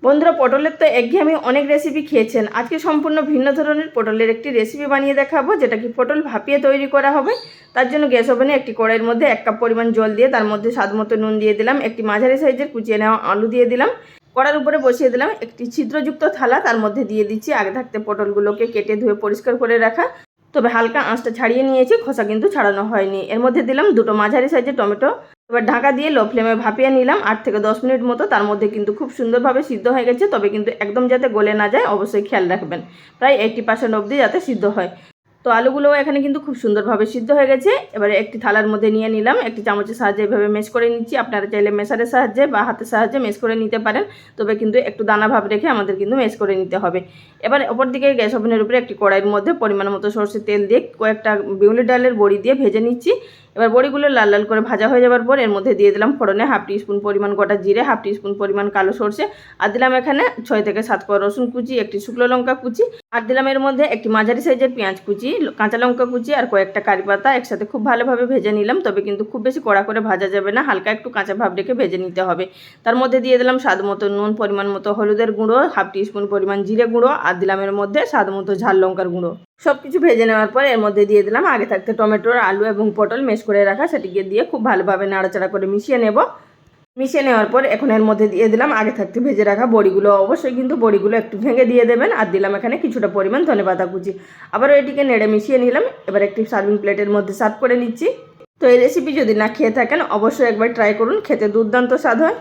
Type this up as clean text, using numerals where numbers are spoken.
বন্ধুরা, পটলের তো একঘেয়েমি অনেক রেসিপি খেয়েছেন। আজকে সম্পূর্ণ ভিন্ন ধরনের পটলের একটি রেসিপি বানিয়ে দেখাবো, যেটা কি পটল ভাপিয়ে তৈরি করা হবে। তার জন্য গ্যাস ওভেনে একটি কড়াইয়ের মধ্যে 1 কাপ পরিমাণ জল দিয়ে তার মধ্যে স্বাদ মতো নুন দিয়ে দিলাম, একটি মাঝারি সাইজের কুচিয়ে নেওয়া আলু দিয়ে দিলাম। কড়ার উপরে বসিয়ে দিলাম একটি ছিদ্রযুক্ত থালা, তার মধ্যে দিয়ে দিচ্ছি আগে থাকতে পটলগুলোকে কেটে ধুয়ে পরিষ্কার করে রাখা, তবে হালকা আঁচটা ছাড়িয়ে নিয়েছি, খোসা কিন্তু ছাড়ানো হয়নি। এর মধ্যে দিলাম 2টো মাঝারি সাইজের টমেটো। এবার ঢাকা দিয়ে লো ফ্লেমে ভাপিয়ে নিলাম 8 থেকে 10 মিনিট মতো। তার মধ্যে কিন্তু খুব সুন্দরভাবে সিদ্ধ হয়ে গেছে, তবে কিন্তু একদম যাতে গলে না যায় অবশ্যই খেয়াল রাখবেন, প্রায় 80% অবধি যাতে সিদ্ধ হয়। তো আলুগুলোও এখানে কিন্তু খুব সুন্দরভাবে সিদ্ধ হয়ে গেছে। এবারে একটি থালার মধ্যে নিয়ে নিলাম, একটি চামচের সাহায্যে এভাবে মেশ করে নিচ্ছি। আপনারা চাইলে মেশারের সাহায্যে বা হাতের সাহায্যে মেশ করে নিতে পারেন, তবে কিন্তু একটু দানা ভাব রেখে আমাদের কিন্তু মেশ করে নিতে হবে। এবার অপর দিকে গ্যাস ওভেনের উপরে একটি কড়াইয়ের মধ্যে পরিমাণ মতো সরষের তেল দিয়ে কয়েকটা বিউলি ডালের বড়ি দিয়ে ভেজে নিচ্ছি। এবার বড়িগুলো লাল লাল করে ভাজা হয়ে যাওয়ার পর এর মধ্যে দিয়ে দিলাম ফোড়নে 1/2 টিস্পুন পরিমাণ গোটা জিরে, 1/2 টিস্পুন পরিমাণ কালো সরষে, আর দিলাম এখানে 6 থেকে 7 কোয়া রসুন কুচি, একটি শুকনো লঙ্কা কুচি, আর দিলাম এর মধ্যে একটি মাঝারি সাইজের পেঁয়াজ কুচি, কাঁচা লঙ্কা কুচি আর কয়েকটা কারি পাতা একসাথে খুব ভালোভাবে ভেজে নিলাম। তবে কিন্তু খুব বেশি কড়া করে ভাজা যাবে না, হালকা একটু কাঁচা ভাব রেখে ভেজে নিতে হবে। তার মধ্যে দিয়ে দিলাম স্বাদ মতো নুন, পরিমাণ মতো হলুদের গুঁড়ো, 1/2 টিস্পুন পরিমাণ জিরে গুঁড়ো, আর দিলাম এর মধ্যে স্বাদ মতো ঝাল লঙ্কার গুঁড়ো। সব কিছু ভেজে নেওয়ার পর এর মধ্যে দিয়ে দিলাম আগে থাকতে টমেটো, আলু এবং পটল মেশ করে রাখা, সেটিকে দিয়ে খুব ভালোভাবে নাড়াচাড়া করে মিশিয়ে নেব। মিশিয়ে নেওয়ার পর এখন এর মধ্যে দিয়ে দিলাম আগে থাকতে ভেজে রাখা বড়িগুলো। অবশ্যই কিন্তু বড়িগুলো একটু ভেঙে দিয়ে দেবেন। আর দিলাম এখানে কিছুটা পরিমাণ ধনেপাতা কুচি। আবারও এটিকে নেড়ে মিশিয়ে নিলাম। এবার একটি সার্ভিং প্লেটের মধ্যে সার্ভ করে নিচ্ছি। তো এই রেসিপি যদি না খেয়ে থাকেন অবশ্যই একবার ট্রাই করুন, খেতে দুর্দান্ত স্বাদ হয়।